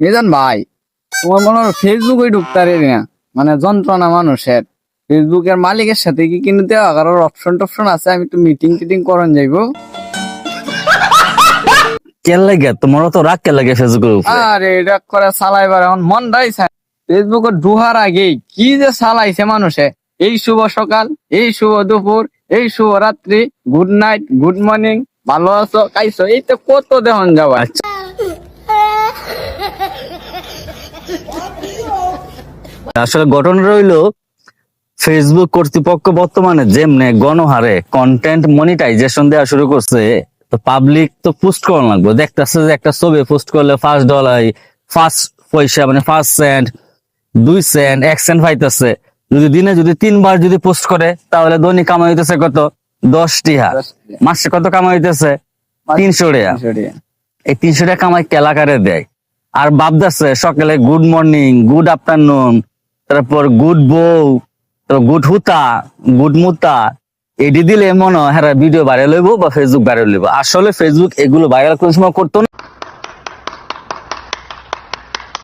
মিজান ভাই, তোমার মনে হয় ফেসবুকে ঢুকতারে না, মানে যন্ত্রণা মানুষের। ফেসবুকের মালিকের সাথে কি কিন্তু দেওয়া কারোর অপশন টপশন আছে? আমি একটু মিটিং টিটিং করন যাইবো। কেন লাগে তোমারও তো রাগ কে লাগে ফেসবুকের উপরে? আরে এটা করে চালাইবার এখন মন রাইছে। ফেসবুকে ঢুকার আগেই কি যে চালাইছে মানুষে, এই শুভ সকাল, এই শুভ দুপুর, এই শুভ রাত্রি, গুড নাইট, গুড মর্নিং, ভালো আছো খাইছো, এই তো কত দেহন যাওয়া। আচ্ছা, আসলে ঘটনা রইলো ফেসবুক কর্তৃপক্ষ বর্তমানে যেমনে গণহারে কন্টেন্ট মনিটাইজেশন দেওয়া শুরু করছে, তো পাবলিক তো পোস্ট করা লাগবে। দেখতেছে যে একটা ছবি পোস্ট করলে $5, ফার্স্ট পয়সা মানে 1 সেন্ট, 2 সেন্ট, 1 সেন্ট পাইতেছে। যদি দিনে যদি 3 বার যদি পোস্ট করে তাহলে দৈনিক কামাই হইতেছে কত? 10 টাকা। মাসে কত কামাই হইতেছে? 300 টাকা। এই 300 টাকা কামাই কেলাকারে দেয়। আর ভাবতেছে সকালে গুড মর্নিং, গুড আফটারনুন, তারপর গুড বউ, গুড হুতা, গুড মুতা, এটি দিলে মনে হয় হ্যাঁ ভিডিও ভাইরাল হইব বা ফেসবুক ভাইরাল হইব। আসলে ফেসবুক এগুলো ভাইরাল কোন সময় করতো না।